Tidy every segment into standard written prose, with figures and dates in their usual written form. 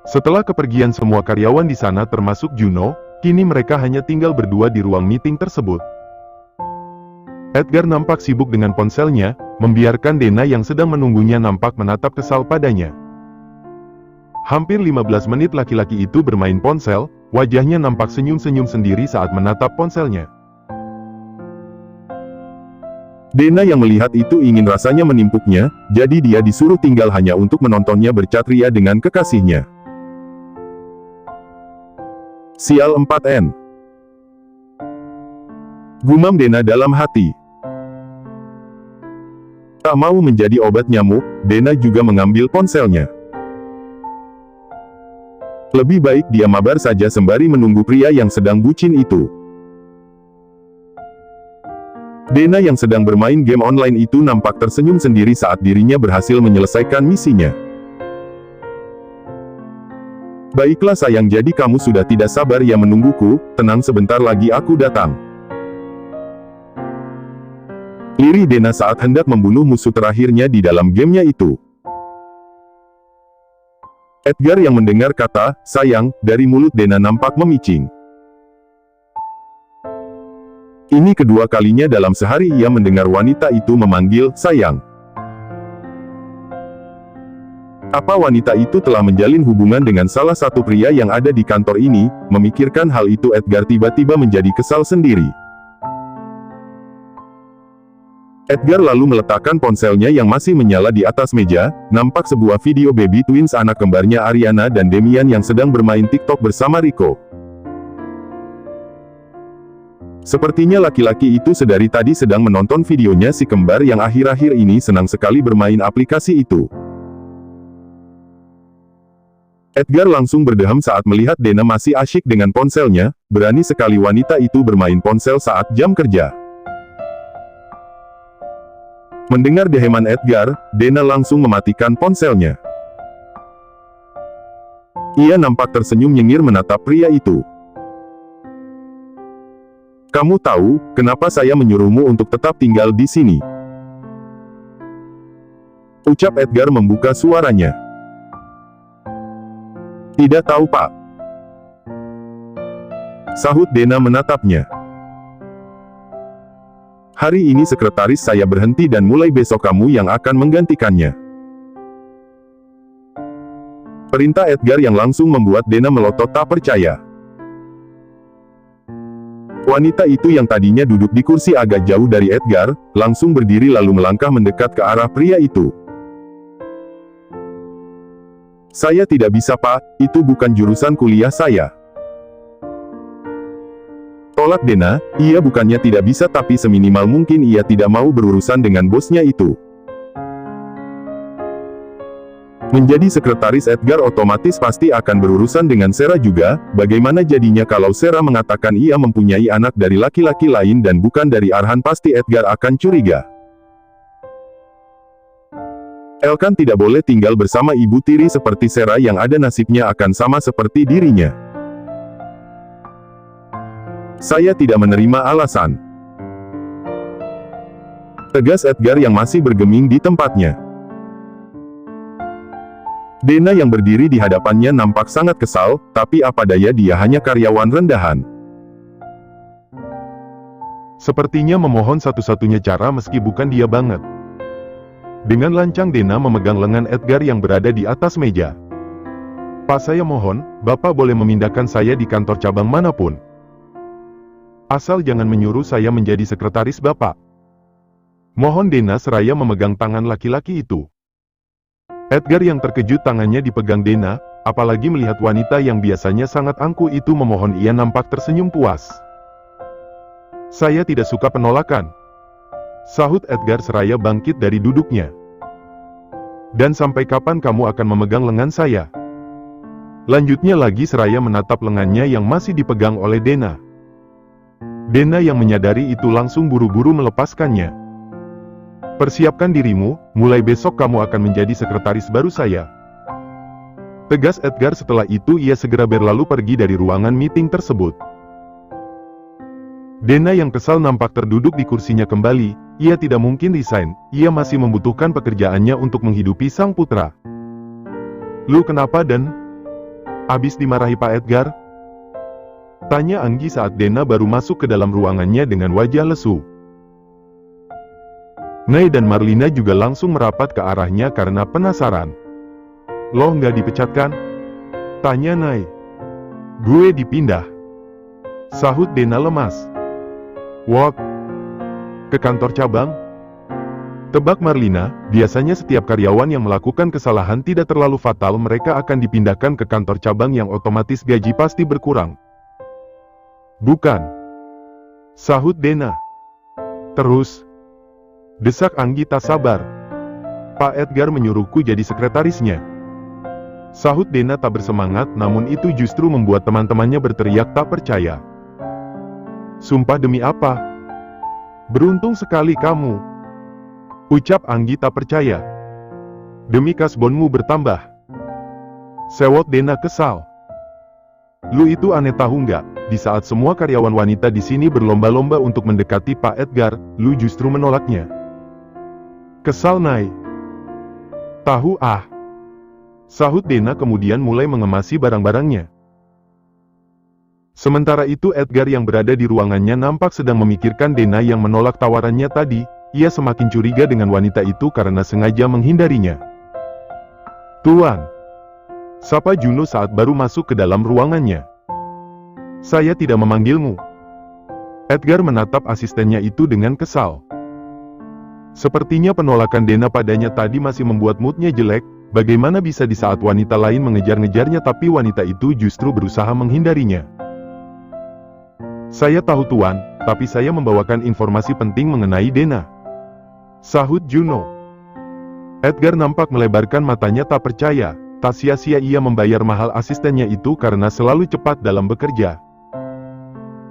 Setelah kepergian semua karyawan di sana termasuk Juno, kini mereka hanya tinggal berdua di ruang meeting tersebut. Edgar nampak sibuk dengan ponselnya, membiarkan Dena yang sedang menunggunya nampak menatap kesal padanya. Hampir 15 menit laki-laki itu bermain ponsel, wajahnya nampak senyum-senyum sendiri saat menatap ponselnya. Dena yang melihat itu ingin rasanya menimpuknya, jadi dia disuruh tinggal hanya untuk menontonnya bercat ria dengan kekasihnya. Sial 4N. Gumam Dena dalam hati. Tak mau menjadi obat nyamuk, Dena juga mengambil ponselnya. Lebih baik dia mabar saja sembari menunggu pria yang sedang bucin itu. Dena yang sedang bermain game online itu nampak tersenyum sendiri saat dirinya berhasil menyelesaikan misinya. Baiklah sayang, jadi kamu sudah tidak sabar ya menungguku, tenang sebentar lagi aku datang. Lirih Dena saat hendak membunuh musuh terakhirnya di dalam gamenya itu. Edgar yang mendengar kata, sayang, dari mulut Dena nampak memicing. Ini kedua kalinya dalam sehari ia mendengar wanita itu memanggil, sayang. Apa wanita itu telah menjalin hubungan dengan salah satu pria yang ada di kantor ini? Memikirkan hal itu Edgar tiba-tiba menjadi kesal sendiri. Edgar lalu meletakkan ponselnya yang masih menyala di atas meja, nampak sebuah video baby twins anak kembarnya Ariana dan Demian yang sedang bermain TikTok bersama Rico. Sepertinya laki-laki itu sedari tadi sedang menonton videonya si kembar yang akhir-akhir ini senang sekali bermain aplikasi itu. Edgar langsung berdeham saat melihat Dena masih asyik dengan ponselnya, berani sekali wanita itu bermain ponsel saat jam kerja. Mendengar deheman Edgar, Dena langsung mematikan ponselnya. Ia nampak tersenyum nyengir menatap pria itu. Kamu tahu, kenapa saya menyuruhmu untuk tetap tinggal di sini? Ucap Edgar membuka suaranya. Tidak tahu Pak. Sahut Dena menatapnya. Hari ini sekretaris saya berhenti dan mulai besok kamu yang akan menggantikannya. Perintah Edgar yang langsung membuat Dena melotot tak percaya. Wanita itu yang tadinya duduk di kursi agak jauh dari Edgar, langsung berdiri lalu melangkah mendekat ke arah pria itu. Saya tidak bisa Pak, itu bukan jurusan kuliah saya. Tolak Dena, ia bukannya tidak bisa tapi seminimal mungkin ia tidak mau berurusan dengan bosnya itu. Menjadi sekretaris Edgar otomatis pasti akan berurusan dengan Sera juga, bagaimana jadinya kalau Sera mengatakan ia mempunyai anak dari laki-laki lain dan bukan dari Arhan, pasti Edgar akan curiga. Elkan tidak boleh tinggal bersama ibu tiri seperti Sera yang ada nasibnya akan sama seperti dirinya. Saya tidak menerima alasan. Tegas Edgar yang masih bergeming di tempatnya. Dena yang berdiri di hadapannya nampak sangat kesal, tapi apa daya dia hanya karyawan rendahan. Sepertinya memohon satu-satunya cara meski bukan dia banget. Dengan lancang Dena memegang lengan Edgar yang berada di atas meja. Pak, saya mohon, Bapak boleh memindahkan saya di kantor cabang manapun. Asal jangan menyuruh saya menjadi sekretaris Bapak. Mohon Dena seraya memegang tangan laki-laki itu. Edgar yang terkejut tangannya dipegang Dena, apalagi melihat wanita yang biasanya sangat angkuh itu memohon, ia nampak tersenyum puas. Saya tidak suka penolakan. Sahut Edgar seraya bangkit dari duduknya. Dan sampai kapan kamu akan memegang lengan saya? Lanjutnya lagi seraya menatap lengannya yang masih dipegang oleh Dena. Dena yang menyadari itu langsung buru-buru melepaskannya. Persiapkan dirimu, mulai besok kamu akan menjadi sekretaris baru saya. Tegas Edgar. Setelah itu ia segera berlalu pergi dari ruangan meeting tersebut. Dena yang kesal nampak terduduk di kursinya kembali, ia tidak mungkin resign, ia masih membutuhkan pekerjaannya untuk menghidupi sang putra. Lu kenapa Den? Abis dimarahi Pak Edgar? Tanya Anggi saat Dena baru masuk ke dalam ruangannya dengan wajah lesu. Nay dan Marlina juga langsung merapat ke arahnya karena penasaran. Lo nggak dipecat kan? Tanya Nay. Gue dipindah. Sahut Dena lemas. What? Ke kantor cabang? Tebak Marlina, biasanya setiap karyawan yang melakukan kesalahan tidak terlalu fatal mereka akan dipindahkan ke kantor cabang yang otomatis gaji pasti berkurang. Bukan. Sahut Dena. Terus? Desak Anggi tak sabar. Pak Edgar menyuruhku jadi sekretarisnya. Sahut Dena tak bersemangat, namun itu justru membuat teman-temannya berteriak tak percaya. Sumpah demi apa? Beruntung sekali kamu. Ucap Anggi tak percaya. Demi kasbonmu bertambah. Sewot Dena kesal. Lu itu aneh tahu nggak? Di saat semua karyawan wanita di sini berlomba-lomba untuk mendekati Pak Edgar, lu justru menolaknya. Kesal Nay. Tahu ah. Sahut Dena kemudian mulai mengemasi barang-barangnya. Sementara itu Edgar yang berada di ruangannya nampak sedang memikirkan Dena yang menolak tawarannya tadi. Ia semakin curiga dengan wanita itu karena sengaja menghindarinya. Tuan. Sapa Juno saat baru masuk ke dalam ruangannya. Saya tidak memanggilmu. Edgar menatap asistennya itu dengan kesal. Sepertinya penolakan Dena padanya tadi masih membuat moodnya jelek. Bagaimana bisa di saat wanita lain mengejar-ngejarnya tapi wanita itu justru berusaha menghindarinya. Saya tahu Tuan, tapi saya membawakan informasi penting mengenai Dena. Sahut Juno. Edgar nampak melebarkan matanya tak percaya. Tak sia-sia ia membayar mahal asistennya itu karena selalu cepat dalam bekerja.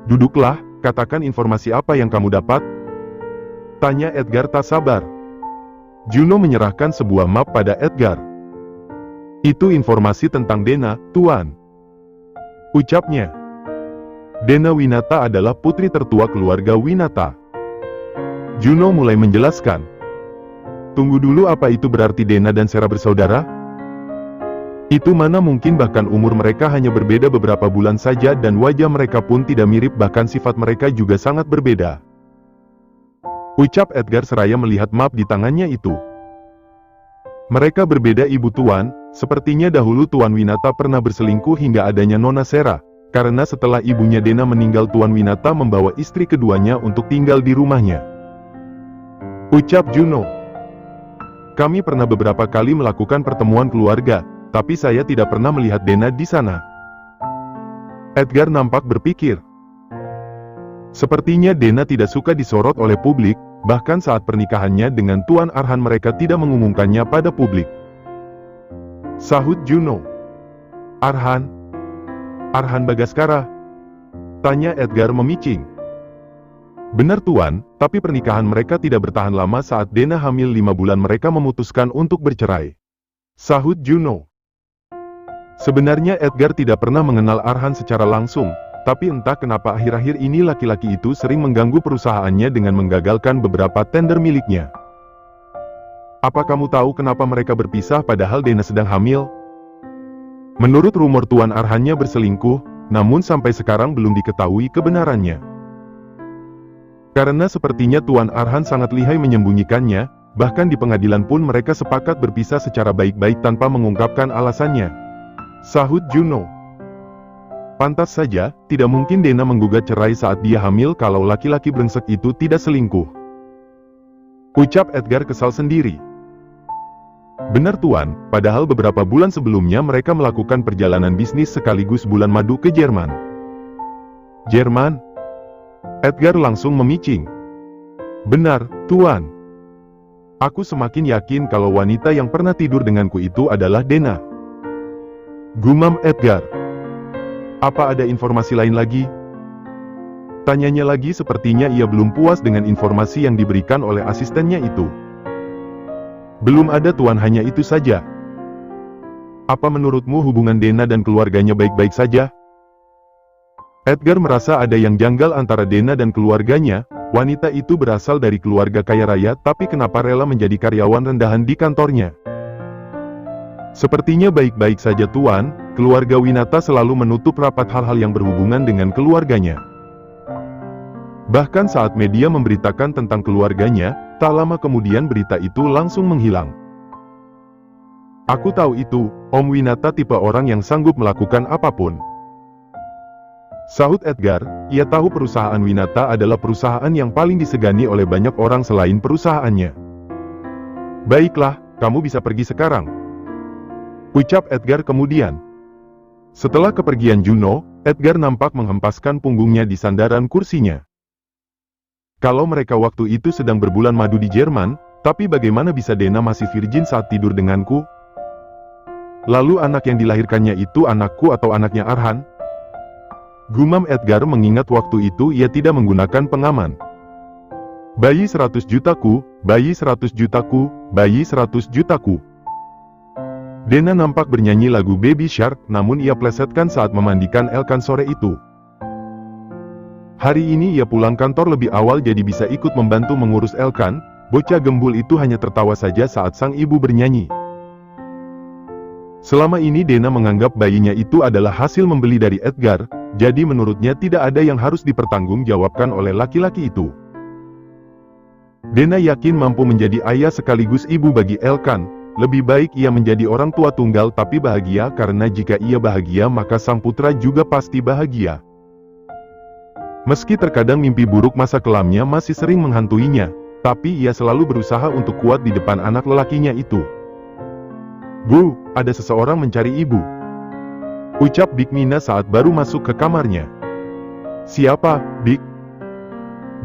Duduklah, katakan informasi apa yang kamu dapat? Tanya Edgar tak sabar. Juno menyerahkan sebuah map pada Edgar. Itu informasi tentang Dena, Tuan. Ucapnya. Dena Winata adalah putri tertua keluarga Winata. Juno mulai menjelaskan. Tunggu dulu, apa itu berarti Dena dan Sera bersaudara? Itu mana mungkin, bahkan umur mereka hanya berbeda beberapa bulan saja dan wajah mereka pun tidak mirip, bahkan sifat mereka juga sangat berbeda. Ucap Edgar seraya melihat map di tangannya itu. Mereka berbeda Ibu Tuan, sepertinya dahulu Tuan Winata pernah berselingkuh hingga adanya Nona Sera, karena setelah ibunya Dena meninggal Tuan Winata membawa istri keduanya untuk tinggal di rumahnya. Ucap Juno. Kami pernah beberapa kali melakukan pertemuan keluarga, tapi saya tidak pernah melihat Dena di sana. Edgar nampak berpikir. Sepertinya Dena tidak suka disorot oleh publik, bahkan saat pernikahannya dengan Tuan Arhan mereka tidak mengumumkannya pada publik. Sahut Juno. Arhan? Arhan Bagaskara? Tanya Edgar memicing. Benar Tuan, tapi pernikahan mereka tidak bertahan lama. Saat Dena hamil 5 bulan mereka memutuskan untuk bercerai. Sahut Juno. Sebenarnya Edgar tidak pernah mengenal Arhan secara langsung, tapi entah kenapa akhir-akhir ini laki-laki itu sering mengganggu perusahaannya dengan menggagalkan beberapa tender miliknya. Apa kamu tahu kenapa mereka berpisah padahal Dena sedang hamil? Menurut rumor Tuan Arhannya berselingkuh, namun sampai sekarang belum diketahui kebenarannya. Karena sepertinya Tuan Arhan sangat lihai menyembunyikannya, bahkan di pengadilan pun mereka sepakat berpisah secara baik-baik tanpa mengungkapkan alasannya. Sahut Juno. Pantas saja, tidak mungkin Dena menggugat cerai saat dia hamil kalau laki-laki brengsek itu tidak selingkuh. Ucap Edgar kesal sendiri. Benar Tuan, padahal beberapa bulan sebelumnya mereka melakukan perjalanan bisnis sekaligus bulan madu ke Jerman. Jerman? Edgar langsung memicing. Benar, Tuan. Aku semakin yakin kalau wanita yang pernah tidur denganku itu adalah Dena. Gumam Edgar. Apa ada informasi lain lagi? Tanyanya lagi, sepertinya ia belum puas dengan informasi yang diberikan oleh asistennya itu. Belum ada Tuan, hanya itu saja. Apa menurutmu hubungan Dena dan keluarganya baik-baik saja? Edgar merasa ada yang janggal antara Dena dan keluarganya. Wanita itu berasal dari keluarga kaya raya, tapi kenapa rela menjadi karyawan rendahan di kantornya? Sepertinya baik-baik saja Tuan, keluarga Winata selalu menutup rapat hal-hal yang berhubungan dengan keluarganya. Bahkan saat media memberitakan tentang keluarganya, tak lama kemudian berita itu langsung menghilang. Aku tahu itu, Om Winata tipe orang yang sanggup melakukan apapun. Sahut Edgar, ia tahu perusahaan Winata adalah perusahaan yang paling disegani oleh banyak orang selain perusahaannya. Baiklah, kamu bisa pergi sekarang, ucap Edgar kemudian. Setelah kepergian Juno, Edgar nampak menghempaskan punggungnya di sandaran kursinya. Kalau mereka waktu itu sedang berbulan madu di Jerman, tapi bagaimana bisa Dena masih virgin saat tidur denganku? Lalu anak yang dilahirkannya itu anakku atau anaknya Arhan? Gumam Edgar mengingat waktu itu ia tidak menggunakan pengaman. Bayi 100 jutaku, bayi 100 jutaku, bayi 100 jutaku. Dena nampak bernyanyi lagu Baby Shark, namun ia plesetkan saat memandikan Elkan sore itu. Hari ini ia pulang kantor lebih awal jadi bisa ikut membantu mengurus Elkan. Bocah gembul itu hanya tertawa saja saat sang ibu bernyanyi. Selama ini Dena menganggap bayinya itu adalah hasil membeli dari Edgar, jadi menurutnya tidak ada yang harus dipertanggungjawabkan oleh laki-laki itu. Dena yakin mampu menjadi ayah sekaligus ibu bagi Elkan. Lebih baik ia menjadi orang tua tunggal tapi bahagia, karena jika ia bahagia maka sang putra juga pasti bahagia. Meski terkadang mimpi buruk masa kelamnya masih sering menghantuinya, tapi ia selalu berusaha untuk kuat di depan anak lelakinya itu. Bu, ada seseorang mencari ibu, ucap Big Mina saat baru masuk ke kamarnya. Siapa, Big?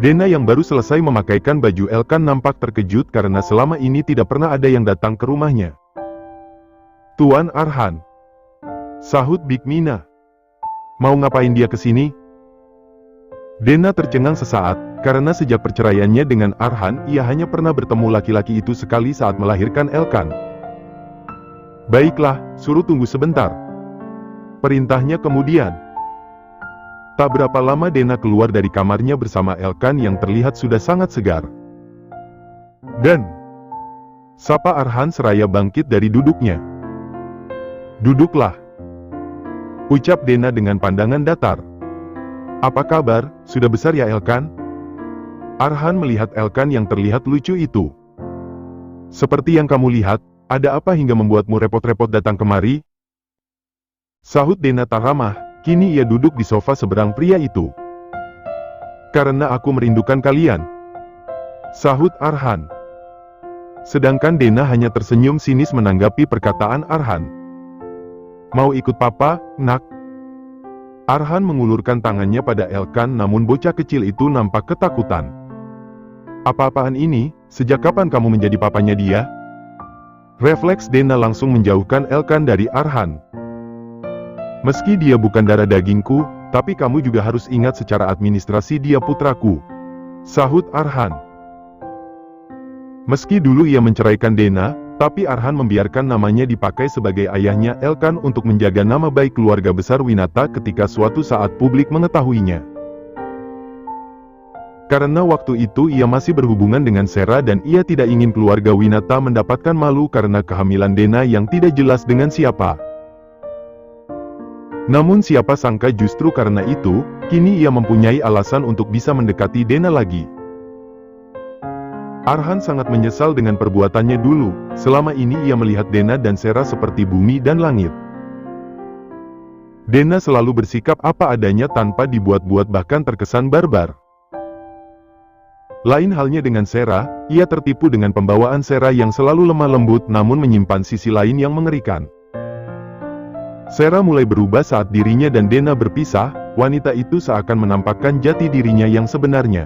Dena yang baru selesai memakaikan baju Elkan nampak terkejut karena selama ini tidak pernah ada yang datang ke rumahnya. Tuan Arhan, sahut Big Mina. Mau ngapain dia ke sini? Dena tercengang sesaat, karena sejak perceraiannya dengan Arhan, ia hanya pernah bertemu laki-laki itu sekali saat melahirkan Elkan. Baiklah, suruh tunggu sebentar, perintahnya kemudian. Tak berapa lama Dena keluar dari kamarnya bersama Elkan yang terlihat sudah sangat segar. Dan sapa Arhan seraya bangkit dari duduknya. Duduklah, ucap Dena dengan pandangan datar. Apa kabar, sudah besar ya Elkan? Arhan melihat Elkan yang terlihat lucu itu. Seperti yang kamu lihat, ada apa hingga membuatmu repot-repot datang kemari? Sahut Dena tak ramah. Kini ia duduk di sofa seberang pria itu. Karena aku merindukan kalian, sahut Arhan. Sedangkan Dena hanya tersenyum sinis menanggapi perkataan Arhan. Mau ikut papa, nak? Arhan mengulurkan tangannya pada Elkan, namun bocah kecil itu nampak ketakutan. Apa-apaan ini? Sejak kapan kamu menjadi papanya dia? Refleks Dena langsung menjauhkan Elkan dari Arhan. Meski dia bukan darah dagingku, tapi kamu juga harus ingat secara administrasi dia putraku, sahut Arhan. Meski dulu ia menceraikan Dena, tapi Arhan membiarkan namanya dipakai sebagai ayahnya Elkan untuk menjaga nama baik keluarga besar Winata ketika suatu saat publik mengetahuinya. Karena waktu itu ia masih berhubungan dengan Sera dan ia tidak ingin keluarga Winata mendapatkan malu karena kehamilan Dena yang tidak jelas dengan siapa. Namun siapa sangka justru karena itu, kini ia mempunyai alasan untuk bisa mendekati Dena lagi. Arhan sangat menyesal dengan perbuatannya dulu. Selama ini ia melihat Dena dan Sera seperti bumi dan langit. Dena selalu bersikap apa adanya tanpa dibuat-buat, bahkan terkesan barbar. Lain halnya dengan Sera, ia tertipu dengan pembawaan Sera yang selalu lemah lembut namun menyimpan sisi lain yang mengerikan. Sera mulai berubah saat dirinya dan Dena berpisah. Wanita itu seakan menampakkan jati dirinya yang sebenarnya.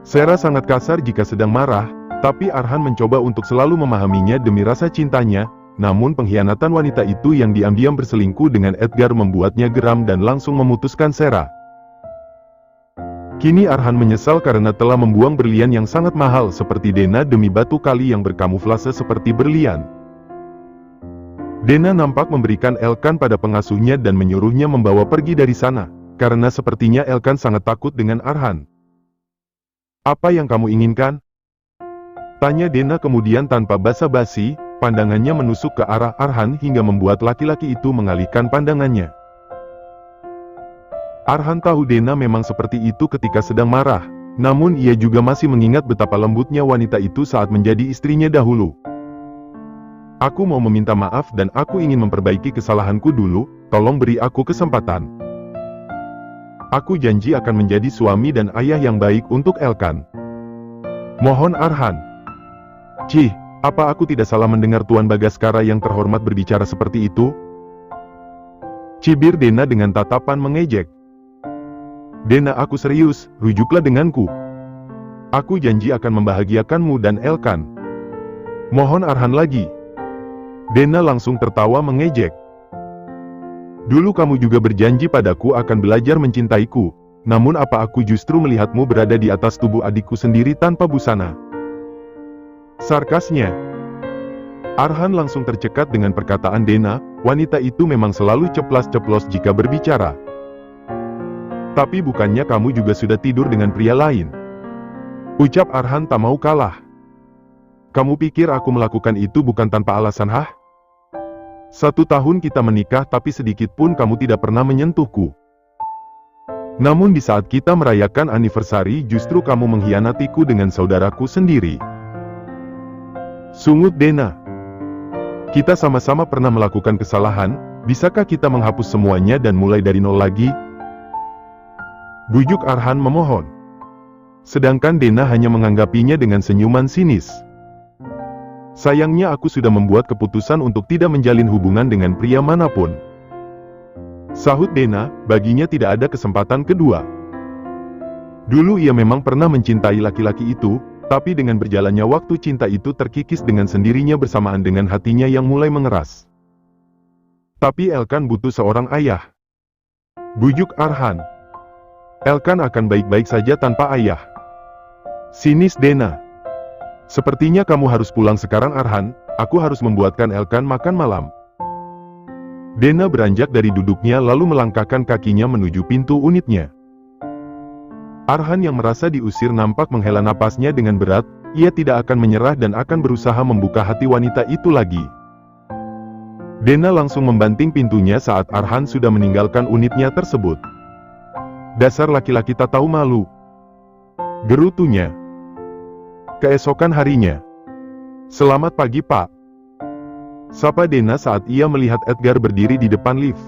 Sera sangat kasar jika sedang marah, tapi Arhan mencoba untuk selalu memahaminya demi rasa cintanya. Namun pengkhianatan wanita itu yang diam-diam berselingkuh dengan Edgar membuatnya geram dan langsung memutuskan Sera. Kini Arhan menyesal karena telah membuang berlian yang sangat mahal seperti Dena demi batu kali yang berkamuflase seperti berlian. Dena nampak memberikan Elkan pada pengasuhnya dan menyuruhnya membawa pergi dari sana, karena sepertinya Elkan sangat takut dengan Arhan. Apa yang kamu inginkan? Tanya Dena kemudian tanpa basa-basi. Pandangannya menusuk ke arah Arhan hingga membuat laki-laki itu mengalihkan pandangannya. Arhan tahu Dena memang seperti itu ketika sedang marah, namun ia juga masih mengingat betapa lembutnya wanita itu saat menjadi istrinya dahulu. Aku mau meminta maaf dan aku ingin memperbaiki kesalahanku dulu, tolong beri aku kesempatan. Aku janji akan menjadi suami dan ayah yang baik untuk Elkan. Mohon Arhan. Cih, apa aku tidak salah mendengar Tuan Bagaskara yang terhormat berbicara seperti itu? Cibir Dena dengan tatapan mengejek. Dena, aku serius, rujuklah denganku. Aku janji akan membahagiakanmu dan Elkan. Mohon Arhan lagi. Dena langsung tertawa mengejek. Dulu kamu juga berjanji padaku akan belajar mencintaiku, namun apa aku justru melihatmu berada di atas tubuh adikku sendiri tanpa busana? Sarkasnya. Arhan langsung tercekat dengan perkataan Dena, wanita itu memang selalu ceplas-ceplos jika berbicara. Tapi bukannya kamu juga sudah tidur dengan pria lain? Ucap Arhan tak mau kalah. Kamu pikir aku melakukan itu bukan tanpa alasan, hah? 1 tahun kita menikah tapi sedikit pun kamu tidak pernah menyentuhku. Namun di saat kita merayakan anniversary justru kamu mengkhianatiku dengan saudaraku sendiri. Sungut Dena. Kita sama-sama pernah melakukan kesalahan, bisakah kita menghapus semuanya dan mulai dari nol lagi? Bujuk Arhan memohon. Sedangkan Dena hanya menganggapinya dengan senyuman sinis. Sayangnya aku sudah membuat keputusan untuk tidak menjalin hubungan dengan pria manapun. Sahut Dena, baginya tidak ada kesempatan kedua. Dulu ia memang pernah mencintai laki-laki itu, tapi dengan berjalannya waktu cinta itu terkikis dengan sendirinya bersamaan dengan hatinya yang mulai mengeras. Tapi Elkan butuh seorang ayah. Bujuk Arhan. Elkan akan baik-baik saja tanpa ayah. Sinis Dena. Sepertinya kamu harus pulang sekarang Arhan, aku harus membuatkan Elkan makan malam. Dena beranjak dari duduknya lalu melangkahkan kakinya menuju pintu unitnya. Arhan yang merasa diusir nampak menghela napasnya dengan berat, ia tidak akan menyerah dan akan berusaha membuka hati wanita itu lagi. Dena langsung membanting pintunya saat Arhan sudah meninggalkan unitnya tersebut. Dasar laki-laki tak tahu malu. Gerutunya. Keesokan harinya. Selamat pagi, Pak. Sapa Dena saat ia melihat Edgar berdiri di depan lift.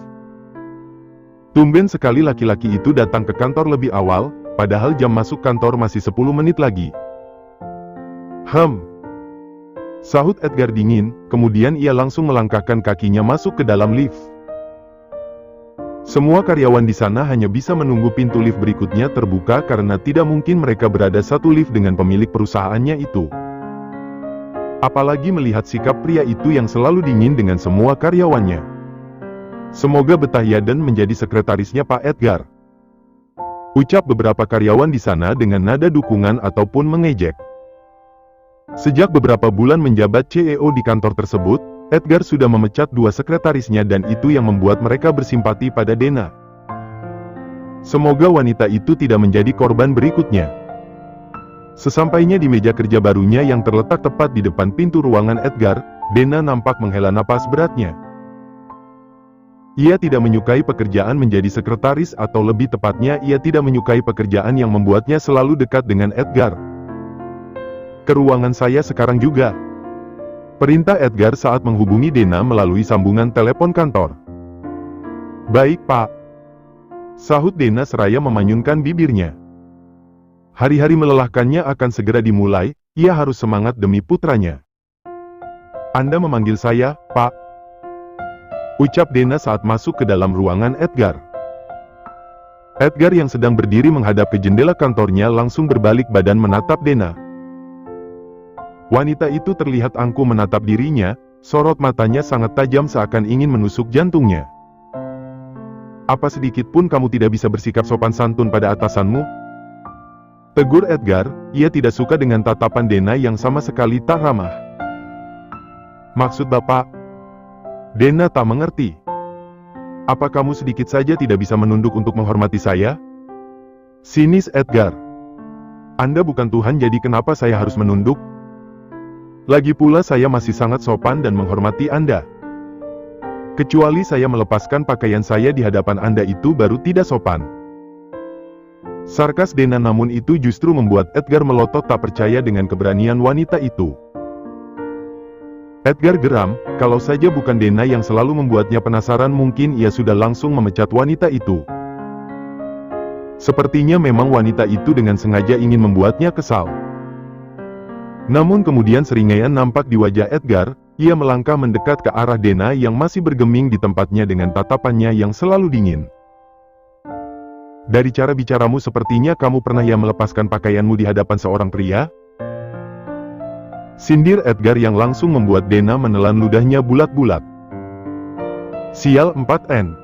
Tumben sekali laki-laki itu datang ke kantor lebih awal, padahal jam masuk kantor masih 10 menit lagi. Sahut Edgar dingin, kemudian ia langsung melangkahkan kakinya masuk ke dalam lift. Semua karyawan di sana hanya bisa menunggu pintu lift berikutnya terbuka karena tidak mungkin mereka berada satu lift dengan pemilik perusahaannya itu. Apalagi melihat sikap pria itu yang selalu dingin dengan semua karyawannya. Semoga betah ya dan menjadi sekretarisnya Pak Edgar. Ucap beberapa karyawan di sana dengan nada dukungan ataupun mengejek. Sejak beberapa bulan menjabat CEO di kantor tersebut, Edgar sudah memecat 2 sekretarisnya dan itu yang membuat mereka bersimpati pada Dena. Semoga wanita itu tidak menjadi korban berikutnya. Sesampainya di meja kerja barunya yang terletak tepat di depan pintu ruangan Edgar, Dena nampak menghela napas beratnya. Ia tidak menyukai pekerjaan menjadi sekretaris atau lebih tepatnya ia tidak menyukai pekerjaan yang membuatnya selalu dekat dengan Edgar. Ke ruangan saya sekarang juga. Perintah Edgar saat menghubungi Dena melalui sambungan telepon kantor. Baik, Pak. Sahut Dena seraya memanyunkan bibirnya. Hari-hari melelahkannya akan segera dimulai, ia harus semangat demi putranya. Anda memanggil saya, Pak? Ucap Dena saat masuk ke dalam ruangan Edgar. Edgar yang sedang berdiri menghadap ke jendela kantornya langsung berbalik badan menatap Dena. Wanita itu terlihat angkuh menatap dirinya, sorot matanya sangat tajam seakan ingin menusuk jantungnya. Apa sedikit pun kamu tidak bisa bersikap sopan santun pada atasanmu? Tegur Edgar, ia tidak suka dengan tatapan Dena yang sama sekali tak ramah. Maksud Bapak? Dena tak mengerti. Apa kamu sedikit saja tidak bisa menunduk untuk menghormati saya? Sinis Edgar. Anda bukan Tuhan jadi kenapa saya harus menunduk? Lagi pula saya masih sangat sopan dan menghormati Anda. Kecuali saya melepaskan pakaian saya di hadapan Anda itu baru tidak sopan. Sarkas Dena, namun itu justru membuat Edgar melotot tak percaya dengan keberanian wanita itu. Edgar geram, kalau saja bukan Dena yang selalu membuatnya penasaran, mungkin ia sudah langsung memecat wanita itu. Sepertinya memang wanita itu dengan sengaja ingin membuatnya kesal. Namun kemudian seringaian nampak di wajah Edgar. Ia melangkah mendekat ke arah Dena yang masih bergeming di tempatnya dengan tatapannya yang selalu dingin. Dari cara bicaramu sepertinya kamu pernah ya melepaskan pakaianmu di hadapan seorang pria? Sindir Edgar yang langsung membuat Dena menelan ludahnya bulat-bulat. Sial 4N.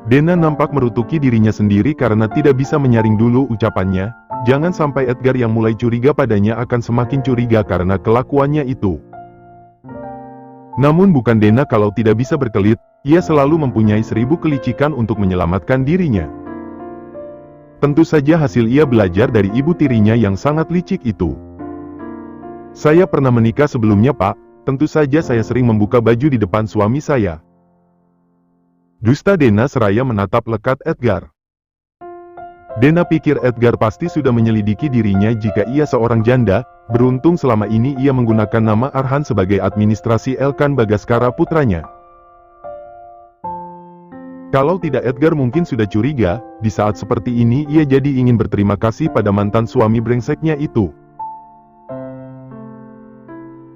Dena nampak merutuki dirinya sendiri karena tidak bisa menyaring dulu ucapannya. Jangan sampai Edgar yang mulai curiga padanya akan semakin curiga karena kelakuannya itu. Namun bukan Dena kalau tidak bisa berkelit, ia selalu mempunyai 1000 kelicikan untuk menyelamatkan dirinya. Tentu saja hasil ia belajar dari ibu tirinya yang sangat licik itu. Saya pernah menikah sebelumnya, Pak. Tentu saja saya sering membuka baju di depan suami saya. Dusta Dena seraya menatap lekat Edgar. Dena pikir Edgar pasti sudah menyelidiki dirinya jika ia seorang janda. Beruntung selama ini ia menggunakan nama Arhan sebagai administrasi Elkan Bagaskara putranya. Kalau tidak Edgar mungkin sudah curiga. Di saat seperti ini ia jadi ingin berterima kasih pada mantan suami brengseknya itu.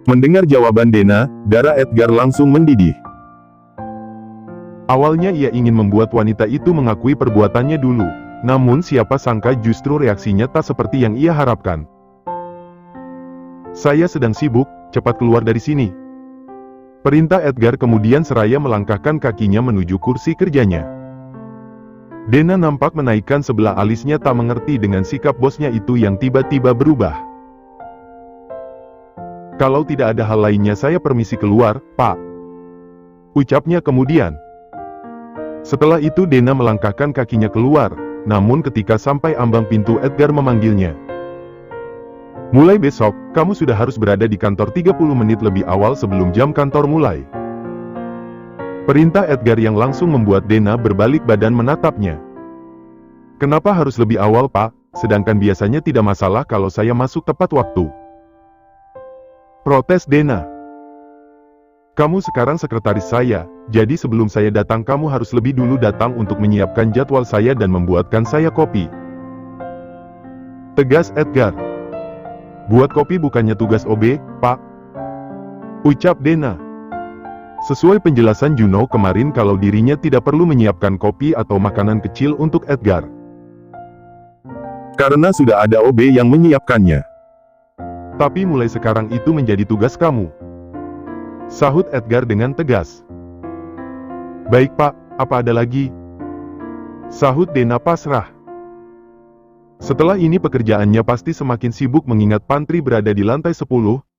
Mendengar jawaban Dena, darah Edgar langsung mendidih. Awalnya ia ingin membuat wanita itu mengakui perbuatannya dulu. Namun siapa sangka justru reaksinya tak seperti yang ia harapkan. Saya sedang sibuk, cepat keluar dari sini. Perintah Edgar kemudian seraya melangkahkan kakinya menuju kursi kerjanya. Dena nampak menaikkan sebelah alisnya tak mengerti dengan sikap bosnya itu yang tiba-tiba berubah. Kalau tidak ada hal lainnya saya permisi keluar, Pak. Ucapnya kemudian. Setelah itu Dena melangkahkan kakinya keluar. Namun ketika sampai ambang pintu Edgar memanggilnya. Mulai besok, kamu sudah harus berada di kantor 30 menit lebih awal sebelum jam kantor mulai. Perintah Edgar yang langsung membuat Dena berbalik badan menatapnya. Kenapa harus lebih awal, Pak? Sedangkan biasanya tidak masalah kalau saya masuk tepat waktu. Protes Dena. Kamu sekarang sekretaris saya, jadi sebelum saya datang kamu harus lebih dulu datang untuk menyiapkan jadwal saya dan membuatkan saya kopi. Tegas Edgar. Buat kopi bukannya tugas OB, Pak. Ucap Dena. Sesuai penjelasan Juno kemarin kalau dirinya tidak perlu menyiapkan kopi atau makanan kecil untuk Edgar. Karena sudah ada OB yang menyiapkannya. Tapi mulai sekarang itu menjadi tugas kamu. Sahut Edgar dengan tegas. Baik Pak, apa ada lagi? Sahut Dena pasrah. Setelah ini pekerjaannya pasti semakin sibuk mengingat pantry berada di lantai 10,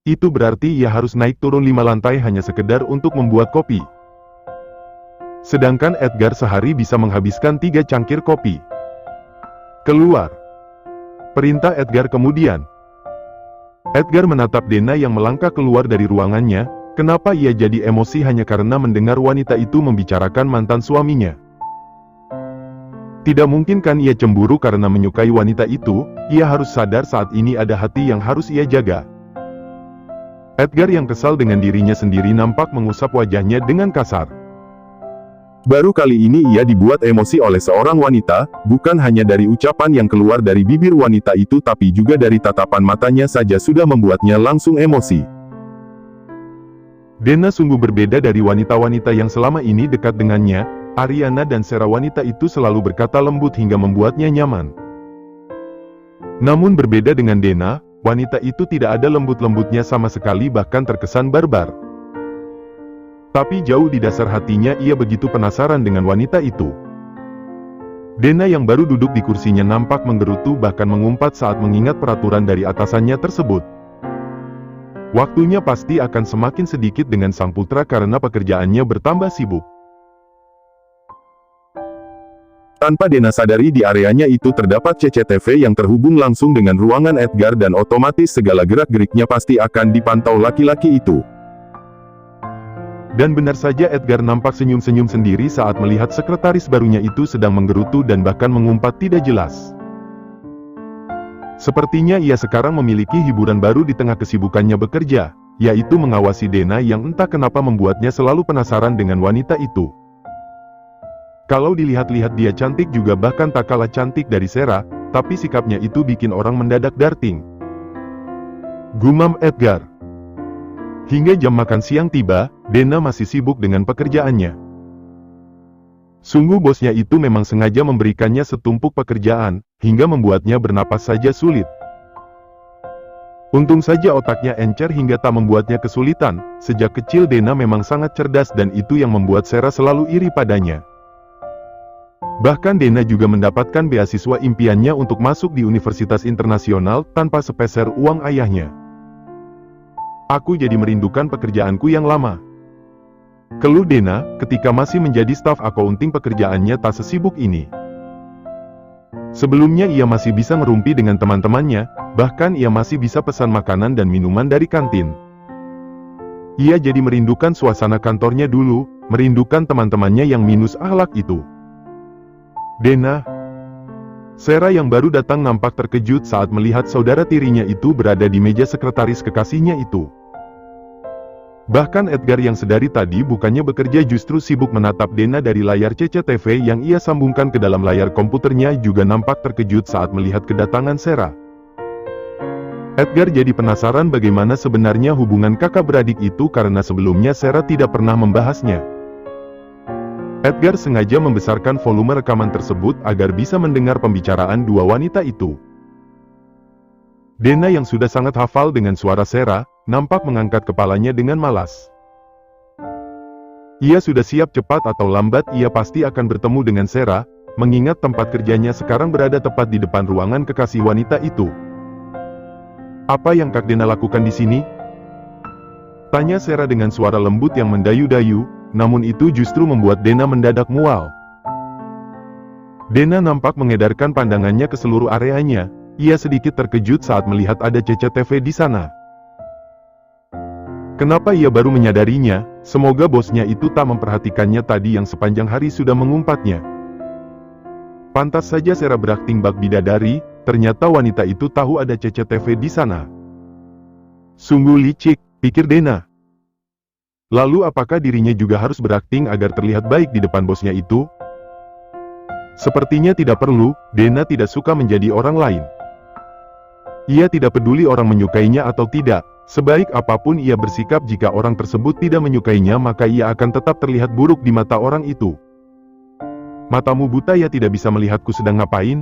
itu berarti ia harus naik turun 5 lantai hanya sekedar untuk membuat kopi. Sedangkan Edgar sehari bisa menghabiskan 3 cangkir kopi. Keluar. Perintah Edgar kemudian. Edgar menatap Dena yang melangkah keluar dari ruangannya. Kenapa ia jadi emosi hanya karena mendengar wanita itu membicarakan mantan suaminya? Tidak mungkin kan ia cemburu karena menyukai wanita itu, ia harus sadar saat ini ada hati yang harus ia jaga. Edgar yang kesal dengan dirinya sendiri nampak mengusap wajahnya dengan kasar. Baru kali ini ia dibuat emosi oleh seorang wanita, bukan hanya dari ucapan yang keluar dari bibir wanita itu tapi juga dari tatapan matanya saja sudah membuatnya langsung emosi. Dena sungguh berbeda dari wanita-wanita yang selama ini dekat dengannya. Ariana dan Sarah wanita itu selalu berkata lembut hingga membuatnya nyaman. Namun berbeda dengan Dena, wanita itu tidak ada lembut-lembutnya sama sekali bahkan terkesan barbar. Tapi jauh di dasar hatinya ia begitu penasaran dengan wanita itu. Dena yang baru duduk di kursinya nampak menggerutu bahkan mengumpat saat mengingat peraturan dari atasannya tersebut. Waktunya pasti akan semakin sedikit dengan sang putra karena pekerjaannya bertambah sibuk. Tanpa Dena sadari di areanya itu terdapat CCTV yang terhubung langsung dengan ruangan Edgar dan otomatis segala gerak-geriknya pasti akan dipantau laki-laki itu. Dan benar saja Edgar nampak senyum-senyum sendiri saat melihat sekretaris barunya itu sedang menggerutu dan bahkan mengumpat tidak jelas. Sepertinya ia sekarang memiliki hiburan baru di tengah kesibukannya bekerja, yaitu mengawasi Dena yang entah kenapa membuatnya selalu penasaran dengan wanita itu. Kalau dilihat-lihat dia cantik juga bahkan tak kalah cantik dari Sarah, tapi sikapnya itu bikin orang mendadak darting. Gumam Edgar. Hingga jam makan siang tiba, Dena masih sibuk dengan pekerjaannya. Sungguh bosnya itu memang sengaja memberikannya setumpuk pekerjaan, hingga membuatnya bernapas saja sulit. Untung saja otaknya encer hingga tak membuatnya kesulitan. Sejak kecil Dena memang sangat cerdas dan itu yang membuat Sarah selalu iri padanya. Bahkan Dena juga mendapatkan beasiswa impiannya untuk masuk di universitas internasional tanpa sepeser uang ayahnya. Aku jadi merindukan pekerjaanku yang lama. Keluh Dena, ketika masih menjadi staf accounting pekerjaannya tak sesibuk ini. Sebelumnya ia masih bisa ngerumpi dengan teman-temannya, bahkan ia masih bisa pesan makanan dan minuman dari kantin. Ia jadi merindukan suasana kantornya dulu, merindukan teman-temannya yang minus akhlak itu. Dena. Sarah yang baru datang nampak terkejut saat melihat saudara tirinya itu berada di meja sekretaris kekasihnya itu. Bahkan Edgar yang sedari tadi bukannya bekerja justru sibuk menatap Dena dari layar CCTV yang ia sambungkan ke dalam layar komputernya juga nampak terkejut saat melihat kedatangan Sarah. Edgar jadi penasaran bagaimana sebenarnya hubungan kakak beradik itu karena sebelumnya Sarah tidak pernah membahasnya. Edgar sengaja membesarkan volume rekaman tersebut agar bisa mendengar pembicaraan dua wanita itu. Dena yang sudah sangat hafal dengan suara Sarah, nampak mengangkat kepalanya dengan malas. Ia sudah siap cepat atau lambat ia pasti akan bertemu dengan Sarah, mengingat tempat kerjanya sekarang berada tepat di depan ruangan kekasih wanita itu. Apa yang Kak Dena lakukan di sini? Tanya Sarah dengan suara lembut yang mendayu-dayu, namun itu justru membuat Dena mendadak mual. Dena nampak mengedarkan pandangannya ke seluruh areanya, ia sedikit terkejut saat melihat ada CCTV di sana. Kenapa ia baru menyadarinya? Semoga bosnya itu tak memperhatikannya tadi yang sepanjang hari sudah mengumpatnya. Pantas saja Sarah berakting bak bidadari, ternyata wanita itu tahu ada CCTV di sana. Sungguh licik, pikir Dena. Lalu apakah dirinya juga harus berakting agar terlihat baik di depan bosnya itu? Sepertinya tidak perlu, Dena tidak suka menjadi orang lain. Ia tidak peduli orang menyukainya atau tidak, sebaik apapun ia bersikap jika orang tersebut tidak menyukainya maka ia akan tetap terlihat buruk di mata orang itu. Matamu buta ya tidak bisa melihatku sedang ngapain?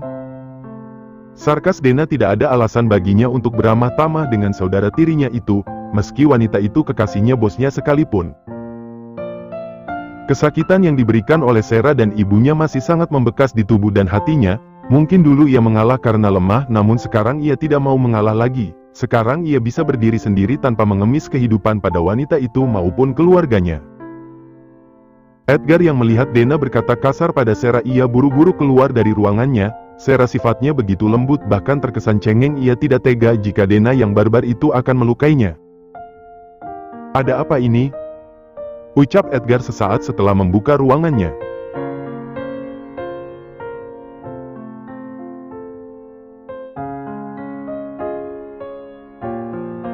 Sarkas Dena tidak ada alasan baginya untuk beramah tamah dengan saudara tirinya itu, meski wanita itu kekasihnya bosnya sekalipun. Kesakitan yang diberikan oleh Sarah dan ibunya masih sangat membekas di tubuh dan hatinya. Mungkin dulu ia mengalah karena lemah, namun sekarang ia tidak mau mengalah lagi. Sekarang ia bisa berdiri sendiri tanpa mengemis kehidupan pada wanita itu maupun keluarganya. Edgar yang melihat Dena berkata kasar pada Sarah, ia buru-buru keluar dari ruangannya. Sarah sifatnya begitu lembut bahkan terkesan cengeng, ia tidak tega jika Dena yang barbar itu akan melukainya. Ada apa ini? Ucap Edgar sesaat setelah membuka ruangannya.